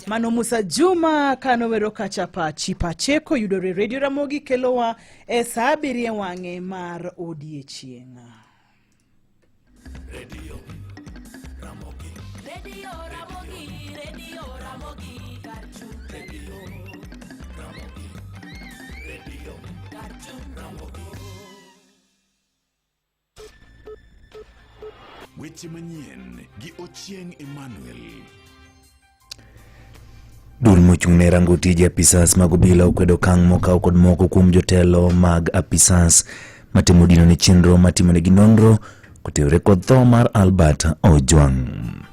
Mano Musa Juma kanowero kachapa chipacheko yudore Radio Ramogi kelowa e saa 7 wang'e mar odiechieng'. Radio Ramogi, Radio Ramogi, Radio Ramogi, Garchu, Radio Ramogi, Radio Garchu, Ramogi. Weche manyien gi Ochieng Emmanuel. Dul mochung'ne rango tije apisas mag obila okwedo okang' mokaw kod moko kuom jotelo mag apisas matimo dino ni chenro matimonegi nonro kotenore kod tho mar Albert Ojwang'.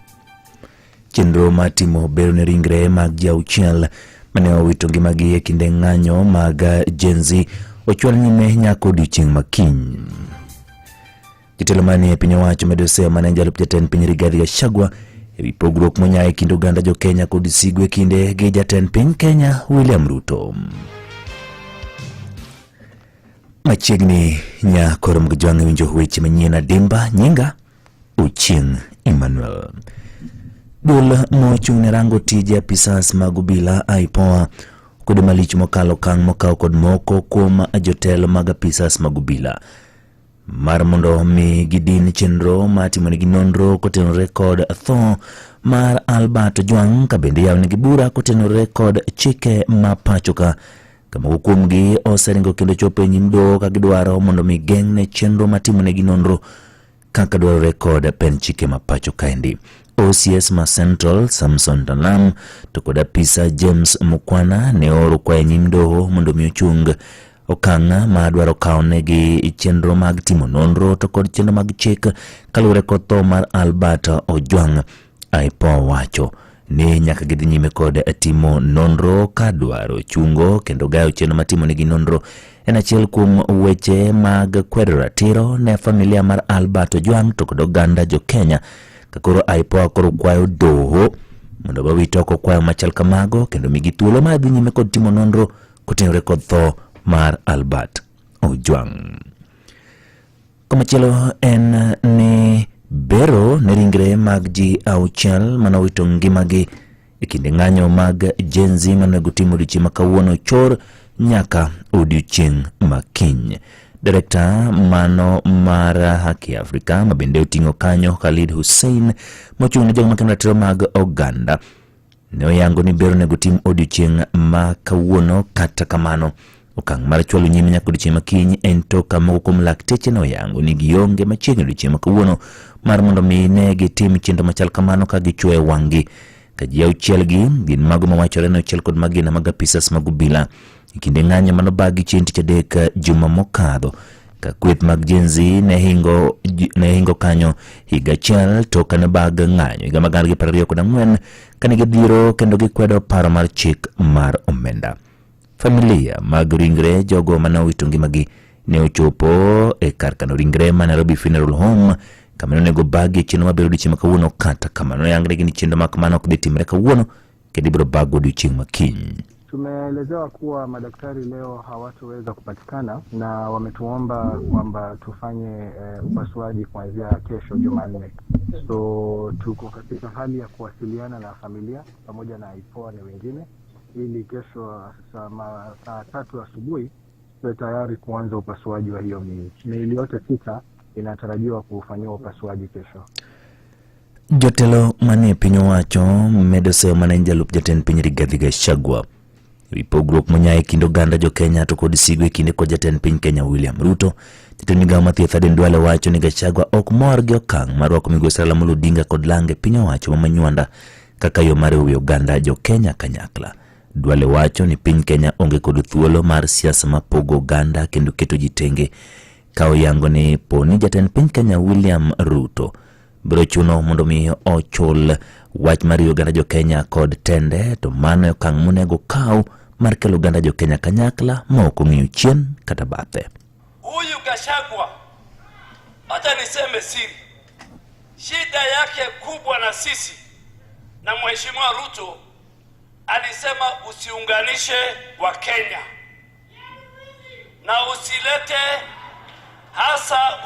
Chenro matimo bero ne ringre mag ji 6 mane owito ngimagi e kinde ng'anyo mag Gen Z ochwal nyime nyaka odiechieng' makiny. Jotelo manie piny owacho medo seyo mane jalup jatend piny Rigathi Gachagua ewi pogruok monyae kind oganda jo Kenya kod sigu e kinde gi jatend piny Kenya William Ruto. Machiegni nyakoro mag Ojwang' winjo weche manyien adimba. Nyinga Ochieng Emmanuel. Dul mochung'ne rango tije apisas mag obila IPOA kod malich mokalo okang' mokaw kod moko kuom jotelo mag apisas mag obila mar mondo mi gidin chenro matimonegi nonro kotenore kod tho mar Albert Ojwang' ka bende yawnegi bura kotenore kod chike ma pachoka kama kuomgi oseringo kendo chopo e nyim doho ka gidwaro mondo mi geng'ne chenro matimonegi nonro kaka dwarore kod pen chike ma pachoka endi. OCS ma Central Samson Talam to kod apisa James Mukwana ne oro kwa nyim doho mondo mi ochung okang' ma dwaro kawnegi chenro mag timo nonro to kod chenro mag chik kaluwore kod tho mar Albert Ojwang'. IPOA wacho ni nyaka gidhi nyime kod timo nonro ka dwaro chungo kendo gayo chenro matimonegi nonro en achiel kuom weche mag kwedo ratiro ne familia mar Albert Ojwang' to kod oganda jo Kenya. Kakoro IPOA koro kwayo doho mondo bawit oko kwayo machal kamago kendo migi thuolo mar dhi nyime kod timo nonro kotenore kod tho mar Albert Ojwang'. Komachielo en ni bero ne ringre mag ji 6 manowito ngimagi e kinde ng'anyo mag Gen Z manego timo odiechieng' ma kawuono chor nyaka odiechieng' makiny. Direkta mano mar Haki Afrika mabende oting'o kanyo Khalid Hussein mochung'ne jogo makendo ratiro mag oganda ne oyango ni bero nego tim odiechieng' ma kawuono. Kata kamano okang' mar chwalo nyime nyaka odiechieng' makiny en toka moko kuom lakteche no yango ni gionge machiegni odiechieng' ma kawuono mar mondo mi ne gitim chenro machal kamano ka gichwoyo wang'gi ka ji 6 gi gin mago mawachore ni achiel kod magina mag apisas mag obila e kinde ng'anyo manobagi chieng' tich adek juma mokadho ka kweth mag Gen Z ne hingo kanyo higa achiel to kane bag ng'anyo higa mag 2024 kane gidhiro kendo gikwedo paro mar chik mar omenda. Familia mag ringre jogo manowito ngimagi ne ochopo e kar kano ringre ma Nairobi Funeral Home kama nego bagi chenro mabiro odiechieng' ma kawuono. Kata kamano yangre ni chenro makamano ok dhi timre kawuono kendo ibiro bago odiechieng' makiny. Tumeelezewa kuwa madaktari leo hawatoweza kupatikana na wametuomba kwamba tufanye upasuaji kuanzia kesho Jumanne. So tuko katika hali ya kuwasiliana na familia pamoja na IPOA na wengine ili kesho saa 3 asubuhi tuwe tayari kuanza upasuaji wa hiyo miili. Miili yote 6 inatarajiwa kufanyiwa upasuaji kesho. Jotelo manie piny owacho medo seyo mane jalup jatend piny Rigathi Gachagua ewi pogruok monyae kind oganda jo Kenya to kod sigu e kinde kod jatend piny Kenya William Ruto. Jatend migawo mathieth Aden Duale wacho ni Gachagua ok mor gi okang' mar rwako migosi Raila Amolo Odinga kod lange piny owacho ma manywanda kaka yo mar wiyo oganda jo Kenya kanyakla. Duale wacho ni piny Kenya onge kod thuolo mar siasa ma pogo oganda kendo keto ji tenge ka oyango ni poni jatend piny Kenya William Ruto biro chuno mondo mi ochul wach mar oganda jo Kenya kod tende to mano okang' monego kaw mar kelo oganda jo Kenya kanyakla ma ok ong'iyo chien kata bathe. Huyu Gachagua hata niseme siri, shida yake kubwa na sisi na Mheshimiwa Ruto alisema usiunganishe wa Kenya na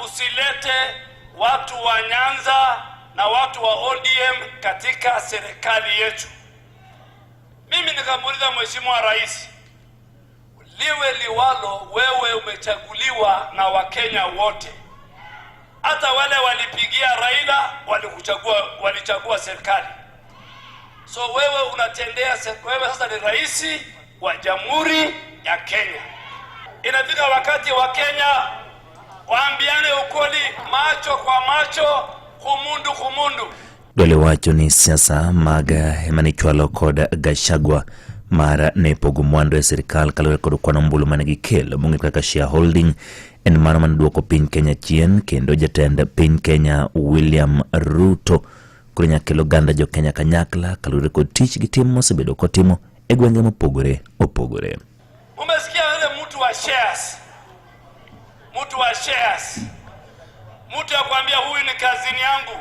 usilete watu wa Nyanza na watu wa ODM katika serikali yetu. Mimi nikamuuliza Mheshimiwa Rais, liwe liwalo, wewe umechaguliwa na Wakenya wote. Hata wale walipigia Raila walichagua serikali. So wewe unatendea wewe sasa ni rais wa Jamhuri ya Kenya. Inafika wakati wa Kenya waambiane ukweli, macho kwa macho, kumundu. Dole wacho ni siasa maga emanichwalo kod Gachagua mara ne pogo mwando ya serikal kalore kod kwano mbulu manegi kelo mungi kaka shareholding en mano manduoko piny Kenya chien kendo jatend piny Kenya William Ruto kunya kelo ganda jo Kenya kanyakla kalore kod tich gitimo mosebedo kotimo e gwenge mopogore. Umesikia yule mtu wa shares, mtu ya kuambia huyu ni kazini yangu,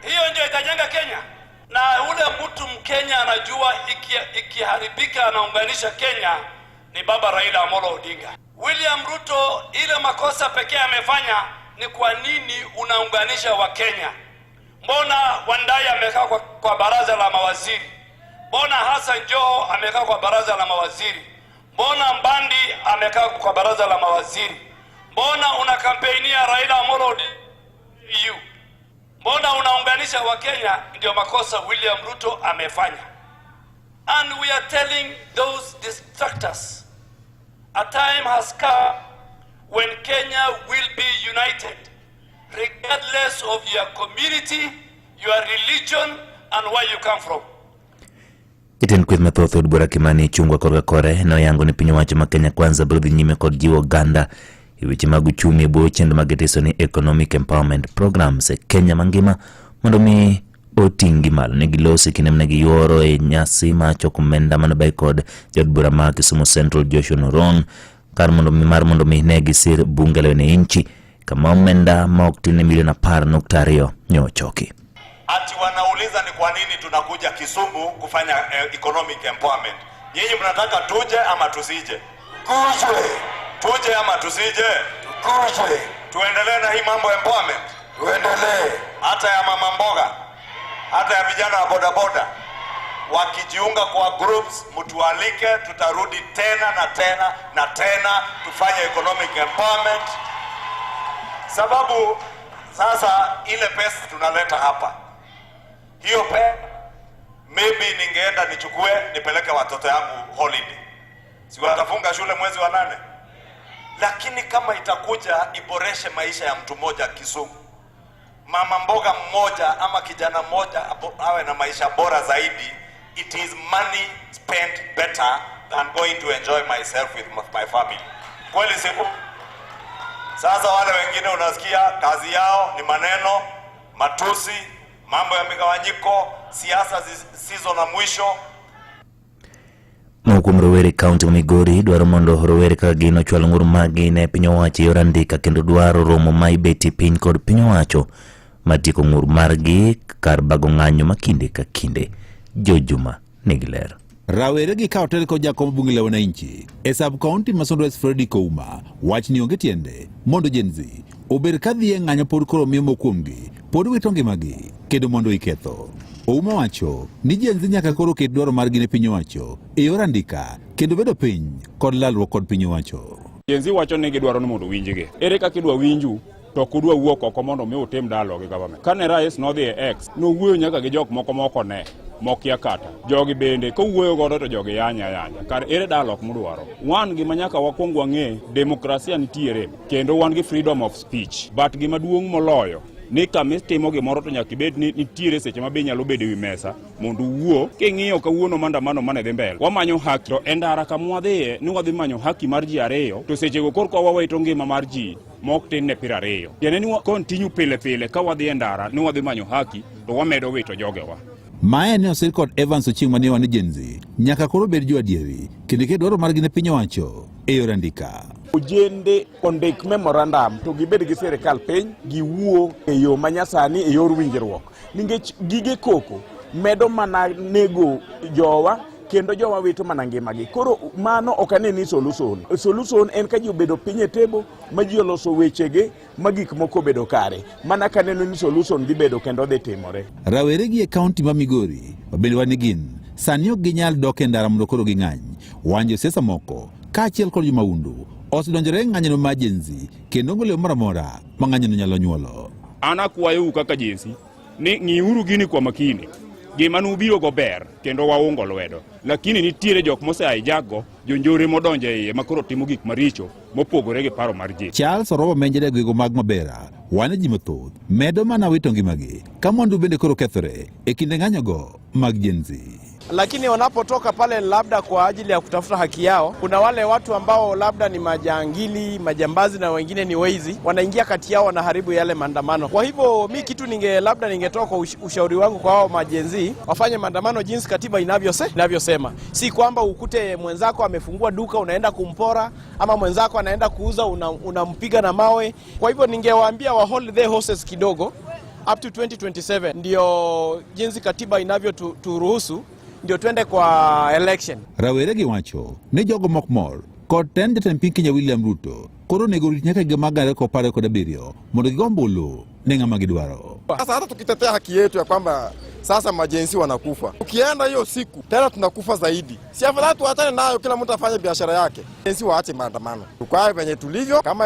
hiyo ndio itajenga Kenya. Na ule mtu Mkenya anajua ikiharibika anaunganisha Kenya ni baba Raila Amolo Odinga. William Ruto ile makosa pekee amefanya ni kwa nini unaunganisha wa Kenya? Mbona Wandai amekaa kwa baraza la mawaziri? Mbona Hassan Joho amekaa kwa baraza la mawaziri? Mbona Mbandi amekaa kwa baraza la mawaziri? Mbona una kampeinia Raila Amolo Odinga? Mbona unaunganisha wa Kenya? Ndio makosa William Ruto amefanya. And we are telling those distractors, a time has come when Kenya will be united, regardless of your community, your religion, and where you come from. Iten kwith mathoth od bura Kimani chungwa korga kore no yango ni piny owacho ma Kenya Kwanza brodhi nyime kod jiwo ganda e weche mag uchumi bo chendo magetiso ni Economic Empowerment Programs e Kenya mangima mondo mi otingi malo ne gilosi kinem ne giyoro e nyasi ma chokumenda manabai kod jod bura ma Kisumu Central Joshua Noron kar mondo mi ne gisir bunge leo ne inchi kama omenda ma oktine milioni 10.2 nyochoki. Ati wanauliza ni kwa nini tunakuja Kisumu kufanya economic empowerment. Nyinyi mnataka tuje ama tusije? Kuje. Tuje ama tusije? Kuje. Tuendelee na hii mambo empowerment. Tuendelee. Hata ya mama mboga, hata ya vijana wa bodaboda wakijiunga kwa groups, mtualike, tutarudi tena tufanye economic empowerment. Sababu sasa ile pesa tunaleta hapa, hiyo maybe ningeenda nichukue nipeleke watoto yangu holiday, si watafunga shule mwezi wa 8. Lakini kama itakuja iboreshe maisha ya mtu mmoja Kisumu, mama mboga mmoja ama kijana mmoja awe na maisha bora zaidi, it is money spent better than going to enjoy myself with my family. Kweli siku sasa wale wengine unasikia kazi yao ni maneno, matusi, mambo ya migawanyiko, siasa zisizo na mwisho. Mokum Rowere County Migori dwaro mondo rowere ka gino chwalo ng'ur magi ne piny owacho yorandika kendo dwaro romo ma ibeti piny kod piny owacho matiko ng'ur margi kar bago ng'anyo makinde ka kinde. Jojuma Nigiler. Rawere gi kao telko Jacob bunge la wananchi e sub-county masondwes Freddy Kouma wach ni onge tiende mondo jenzi ober kadhi e ng'anyo pod koro miyo mokuomgi pod witongi magi kendo mondo iketho. Ouma wacho ni jenzi nyaka koro ket dwaro margi ne piny owacho e yor andika kendo bedo piny kod lalruok kod piny owacho. Jenzi wacho ni gidwaro ni mondo winjige. Ere kaka idwa winju to kudwa wuok oko mondo mi utim dialogue gi government. Kane rais nodhi e X no wuoyo nyaka gi jok moko ne mokia kata jogi bende ko wuoyo godo to jogi yanya kar ere dialogue mudwaro. Wan gima nyaka wakwong wang'e demokrasia nitiere kendo wan gi freedom of speech, but gima duong' moloyo ni kamitimo gimoro to nyaka ibed ni nitiere seche ma be nyalo bedo wi mesa mondo wuo king'iyo kawuono mandamano mane dhi mbele wamanyo haki to endara kamwadhiye ni wadhi manyo haki mar ji ariyo to seche go korko wawito ngima mar ji mok tin ne 20. Tiende ni continue pile ka wadhi endara ni wadhi manyo haki to wamedo wito jogewa. Mae ne osir kod Evans Ochieng' mane wan jenzi nyaka koro bed jo adieri kendo ke dwaro margi ne piny owacho e yor andika. Ojende kondik memorandum to gibed gi sirikal piny giwuo e yo manyasani e yor winjruok nikech gige koko medo mana nego jowa kendo joma wito mana ngimagi. Koro mano ok ane ni solution en ka ji obedo piny e tebo ma ji oloso wechege ma gik moko bedo kare, mana ka neno ni solution dhi bedo kendo dhi timore. Raweregi e kaunti ma Migori mabende wan gin sani ok ginyal dok e ndara mondo koro ging'any. Wanjo siasa moko kaachiel kod jomaundu osedonjore ng'anyo mar jenzi kendo ng'oleo moro amora ma ng'anyono nyalo nyuolo. An akwayou kaka jenzi ni ng'iuru gini kwa makini. Gima nubiro go ber kendo waungo lwedo, lakini nitiere jok mose jago jonjore modonje iye makoro timo gik maricho mopogore gi paro mar ji. Charles Orobo menjede gwego mag Mabera wane ji mathoth medo mana wito ngimagi ka mwandu bende koro kethore e kinde ng'anyogo mag jenzi. Lakini wanapotoka pale labda kwa ajili ya kutafuta haki yao, kuna wale watu ambao labda ni majangili, majambazi na wengine ni wezi, wanaingia kati yao, wanaharibu yale maandamano. Kwa hivyo mi kitu ningetoa kwa ushauri wangu kwa hao majenzi, wafanye maandamano jinsi katiba inavyosema. Si kwamba ukute mwenzako amefungua duka unaenda kumpora, ama mwenzako anaenda kuuza unampiga na mawe. Kwa hivyo ningewaambia wa hold their horses kidogo up to 2027, ndio jinsi katiba inavyoturuhusu ndio twende kwa election. Raweregi wacho ne jogo mokmor kod tend jatend piny Kenya William Ruto koro nego rit nyaka gimagare ko pare kod abiriyo mondo gigombulu ne ng'ama gidwaro. Sasa hata tukitetea haki yetu ya kwamba sasa majenzi wanakufa, ukienda hiyo siku tena tunakufa zaidi. Si afadhali tuachane nayo, kila mtu afanye biashara yake. Majenzi waache maandamano, tukae venye tulivyo. Kama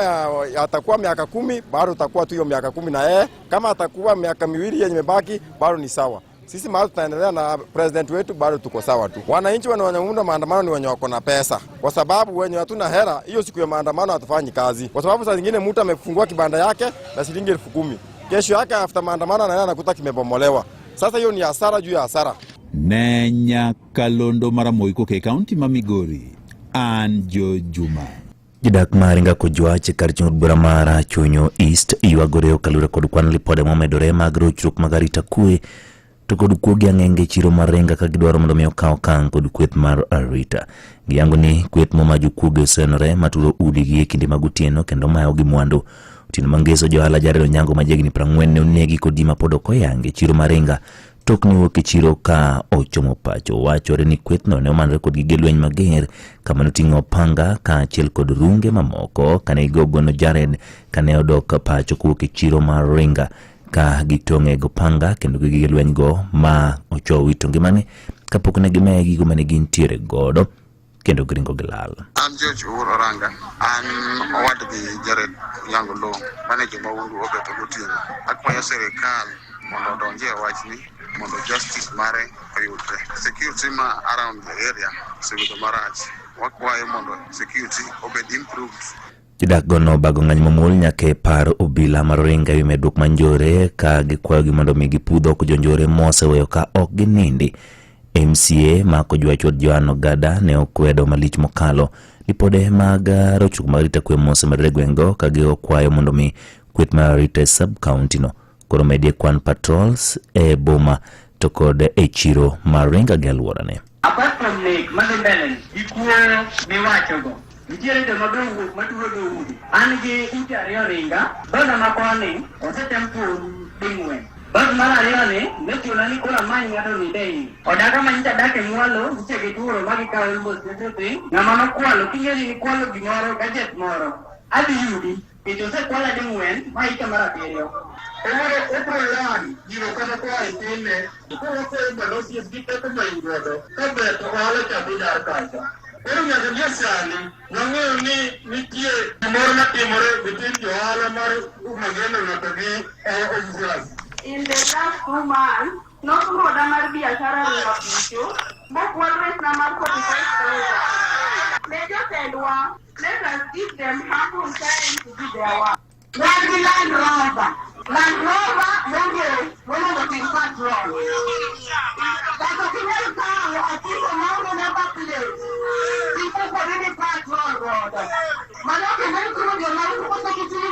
atakuwa miaka 10 bado tutakuwa tu hiyo miaka 10 na yeye. Kama atakuwa miaka 2 yenye imebaki bado ni sawa. Sisi mahali tutaendelea na president wetu bado tuko sawa tu. Wananchi wanaounda maandamano ni wenye wako na pesa, kwa sababu wenye hatuna hela hiyo siku ya maandamano hatufanyi kazi, kwa sababu saa zingine mtu amefungua kibanda yake na shilingi 10,000, kesho yake after maandamano anakuta kimebomolewa. Sasa hiyo ni hasara juu ya hasara. Nenya Kalondo Maramoiko ke kaunti ma Migori, Anjo Juma. Jodak maringa kojwache kar chung bura mara Chunyo East ywagore kalure kod kwan lipode momedore mag rochruok mag arita kwe to kod kuogi ang'enge chiro marenga ka gidwaro mondo mi okaw okang' kod kweth mar arita. Giyango ni kweth momaju kuoge osenore maturo udigi e kinde mag otieno kendo mayo gi mwandu. Otieno mangeso johala jarero nyango majegni 40 ne onegi kod gima pod ok oyange chiro marenga tok ni wuok e chiro ka ochomo pacho. Wachore ni kwethno ne omanore kod gige lweny mager kama noting'o panga kaachiel kod runge mamoko kane igogono Jared kane odok pacho kowuok e chiro mar Ringa ka gitong'e go panga kendo gige lweny go ma ocho wito ngimane kapok ne gimeyo gigo mane gintiere godo kendo gringo gilal. An George Oranga, an owad gi Jared Yango Lo, manager maundu obeto gotieno. Akwayo serikal mondo odonje e wachni mondo justice mare oyudre. Security ma around the area osebedo marach. Wakwayo mondo security obed improved. Jodak gono bago ng'any mamul nyake par obila mar Ringa wi medruok manjore ka gikwayo gi mondo mi gipudho ko jonjore moseweyo ka ok ginindi. MCA Mako Jwachod Joan Ogada ne okwedo malich mokalo lipode mag rochruok mag arita kwe mosemedore gwengo ka gikwayo mondo mi kweth mar arita sub county no koro medie kwan patrols e boma to kod e chiro mar Ringa gi alworane. Apart from nek madembele gikuo miwachogo nitiere joma dowuok maturo dowudi an gi ute ariyo Ringa bana makoni osetem pur ding'wen. Bas mara ariyo ni nechula ni kula manyi ng'ato ni dei odaka manyita dake mwalo niche gituro magi kawo ilbos nesote ng'ama nokwalo king'eni ni kwalo gimoro gajet moro adhi yudi ito se kwala ding'wen ma ika mara abiriyo omoro oproyan gino kata kwa itime kuro kwe balosies giteko mayugodo kabeto ohala chabi dar kacha. Ero nyaka jesani nang'eyo ni nitie gimoro matimore between johala mar umageno ng'ato gi officers. In the last 2 months, no moda mar biashara ringo picho, mokwal rate na mar 45,000. Major Tedwa, let us give them ample time to do their work. Wagi Land Rover, one of the patrol. That's a female car, I think a mountain number plate. People for any patrol, brother. Malaki, very good, you're not supposed to get to you.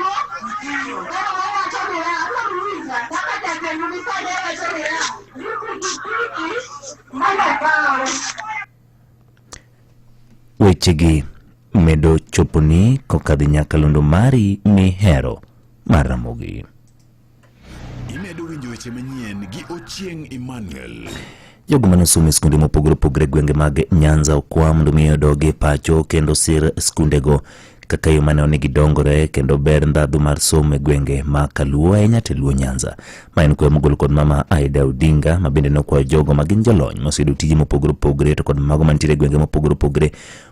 Wechegi medo choponi kokadhi Nyakalondo mari mihero Maramogi. Imedo winjo weche manyien gi Ochieng Emmanuel. Jogo manosomo skunde mopogore opogore gwenge mag Nyanza okwa mondo miyo doge pacho kendo sir skundego kaka yo mane onegi dongore kendo ber ndadhu mar somo e gwenge ma Kaluo ahinya te Luo Nyanza. Ma en kuwe mogol kod mama Aida Odinga ma bende nokwayo jogo magin jolony mosedo tije mopogore opogore to kod mago mantiere gwenge mopogore opogore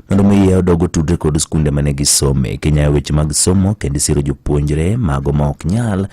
mondo miyo dogo tudre kod skunde mane gisome Kenya weche mag somo kendo siro jopuonjre mago ma ok nyal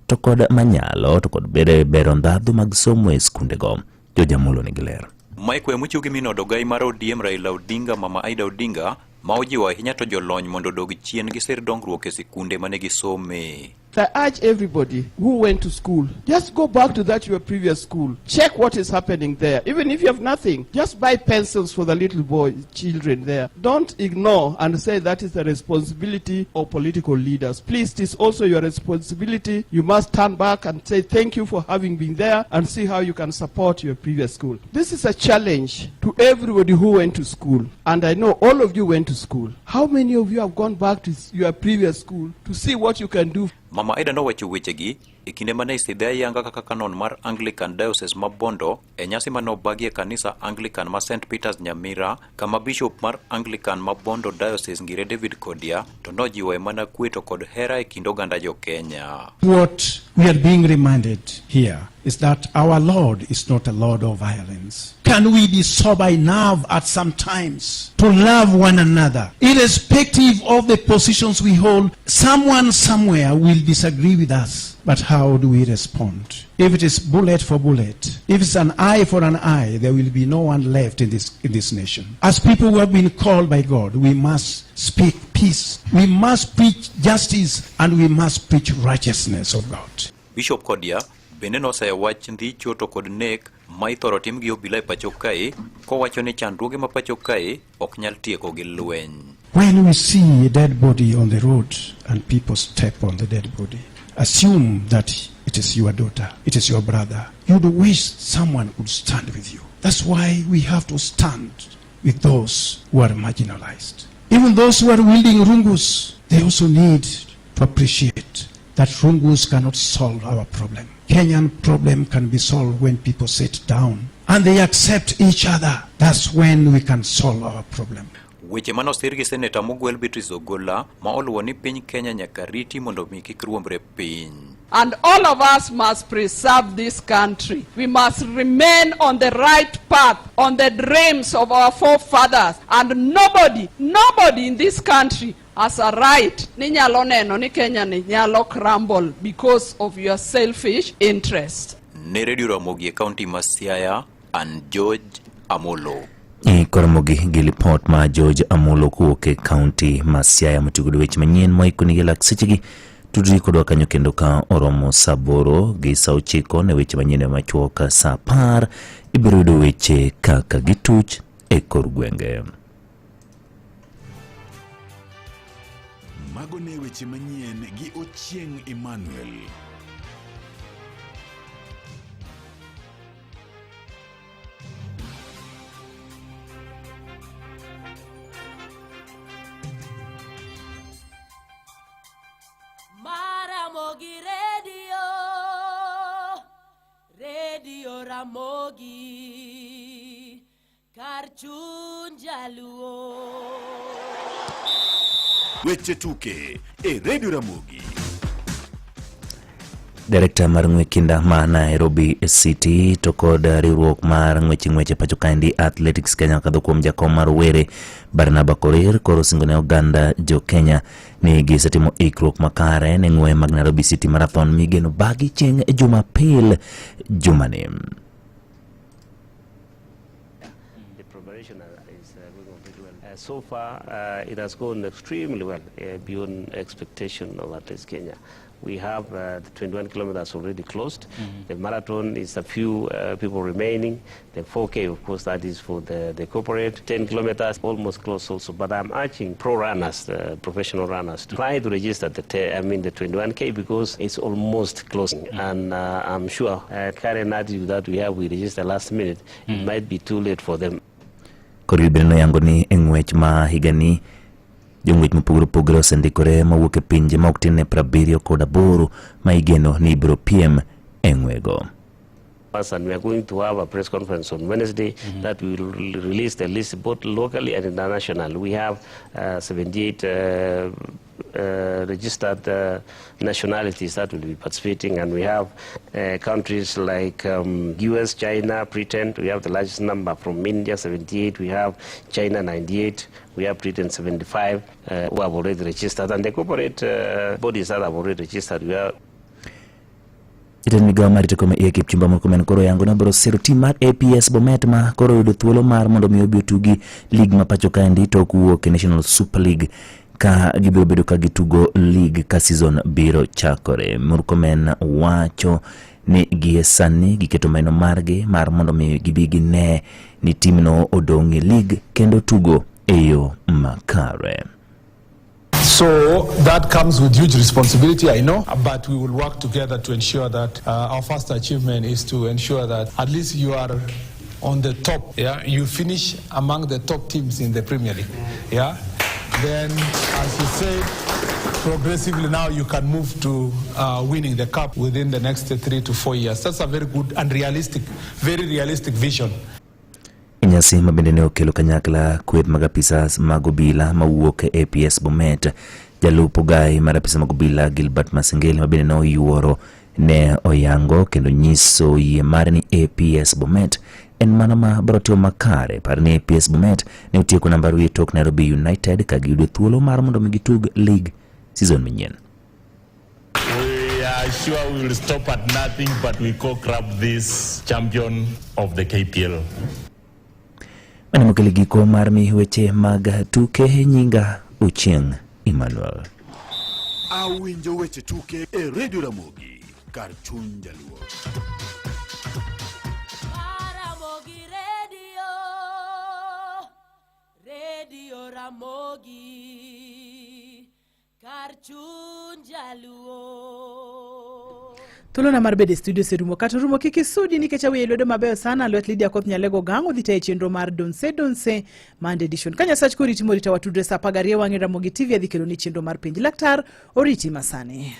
to kod manyalo to kod bero ndadhu mag somo e skundego. Jojamolo nigi ler. Maikwe muchugi mino dogai mar ODM Raila Odinga mama Aida Odinga ma ojiwa ahinya to jolony mondo dog chien gi sir dongruok e sikunde mane gisome. I urge everybody who went to school, just go back to your previous school. Check what is happening there. Even if you have nothing, just buy pencils for the little children there. Don't ignore and say that is the responsibility of political leaders. Please, it is also your responsibility. You must turn back and say thank you for having been there and see how you can support your previous school. This is a challenge to everybody who went to school. And I know all of you went to school. How many of you have gone back to your previous school to see what you can do? Mama Aida nowacho wechegi e kinde mane isidhe ayanga kaka kanon mar Anglican Diocese ma Bondo e nyasi mane obagie kanisa Anglican ma St. Peter's Nyamira kama Bishop mar Anglican ma Bondo Diocese Ngire David Kodia to nojiwo mana kweto kod hera e kind oganda jo Kenya. What we are being reminded here is that our Lord is not a Lord of violence. Can we be sober enough at some times to love one another? Irrespective of the positions we hold, someone somewhere will disagree with us. But how do we respond? If it is bullet for bullet, if it's an eye for an eye, there will be no one left in this nation. As people who have been called by God, we must speak peace. We must preach justice and we must preach righteousness of God. Bishop Kodia bende noseyo wach ndhicho to kod nek ma ithoro tim gi obila e pacho kae kowacho ni chandruoge ma pacho kae ok nyal tieko gi lweny. When we see a dead body on the road and people step on the dead body, assume that it is your daughter, it is your brother. You'd wish someone could stand with you. That's why we have to stand with those who are marginalized. Even those who are wielding rungus, they also need to appreciate that rungus cannot solve our problem. Kenyan problem can be solved when people sit down and they accept each other. That's when we can solve our problem. Weche manosir gi Senator Mugwel Beatrice Ogola ma oluwo ni piny Kenya nyaka riti mondo mi kik ruombre piny. And all of us must preserve this country. We must remain on the right path, on the dreams of our forefathers. And nobody in this country has a right ni nyalo neno ni Kenya ni nyalo crumble because of your selfish interest. Ne Radio Ramogi e County ma Siaya, and George Amolo. Koromogi gi report ma George Amolo kuok e County ma Siaya motugudo weche manyien moikoni gi lak sechegi. Tudri kodwa kanyo kendo ka oromo saboro gi sa 9 ne weche manyien machuok sa 10 ibiro yudo weche kaka gituch e kor gwenge. Mago ne weche manyien gi Ochieng Emmanuel. Ramogi Radio Ramogi Karchun Jaluo. Weche tuke e Radio Ramogi. Director mar ng'wekinda ma Nairobi City to kod riwruok mar ng'weche pacho kaendi Athletics Kenya kadho kuom jakom mar were Barnaba Korir koro singone oganda jo Kenya ni gisetimo ikruok makare ne ng'we mag Nairobi City Marathon migeno bagi chieng' Jumapil jumani. The preparation is going pretty well. So far, it has gone extremely well, beyond expectation of Athletics Kenya. We have the 21 kilometers already closed. The marathon is a few people remaining. The 4K, of course, that is for the corporate. 10 kilometers almost closed also. But I'm urging pro runners, professional runners, to try to register the 21K because it's almost closing. And I'm sure current attitude that we register last minute, it might be too late for them. Koribeno yango ni engwech ma higani jongwech mopogore osendikore mawuok e pinje ma ok tin ne 78 kod 8 ma igeno ni ibiro piem e ng'wego. And we are going to have a press conference on Wednesday that we will release the list both locally and international. We have 78 registered nationalities that will be participating, and we have countries like US, China, Britain. We have the largest number from India, 78. We have China, 98. We have Britain, 75 who have already registered, and the corporate bodies that have already registered. We are Jatend migao mar teko e Kipchumba Murkomen koro yango na bro sero team mar APS Bomet ma koro yudo thuolo mar mondo mi obi otugi lig ma pacho kaendi to kuwuok e National Super League ka gibiro bedo ka gitugo league ka season biro chakore. Murkomen wacho ni gie sani giketo maino margi mar mondo mi gibi gine ni timno odongi league kendo tugo eyo makare. So that comes with huge responsibility, I know, but we will work together to ensure that our first achievement is to ensure that at least you are on the top, yeah? You finish among the top teams in the Premier League, yeah? Then, as you say, progressively now you can move to winning the cup within the next 3 to 4 years. That's a very good and realistic, very realistic vision. Nyasi mabende ne okelo kanyakla kweth mag apisas mag obila mawuok e APS Bomet. Jalupo gai mar apisa mag obila Gilbert Masengeli mabende ne oyuoro ne oyango kendo nyiso yie mare ni APS Bomet en mana ma brotio makare. Par ni APS Bomet ne otieko namba 2 tok Nairobi United ka giyudo thuolo mar mondo mi gitug league season manyien. We are sure we will stop at nothing, but we co-grab this champion of the KPL. Manimokeli giko mar mi weche mag tuke nyinga Ochieng Emmanuel. Awinjo weche tuke e Radio Ramogi kar chuny jaluo. Ramogi Radio Ramogi kar chuny jaluo. Tulona mar bede studio serumo kata rumo kiki sudi nikech awiye lwedo mabeyo sana lwet Lydia Koth Nyalego gango dhita e chenro mar Donse Monday edition. Kanya sach koriti morita watudre sa 12 wang'e Ramogi TV adhikelo ni chenro mar penj laktar oriti masani.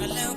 Hello,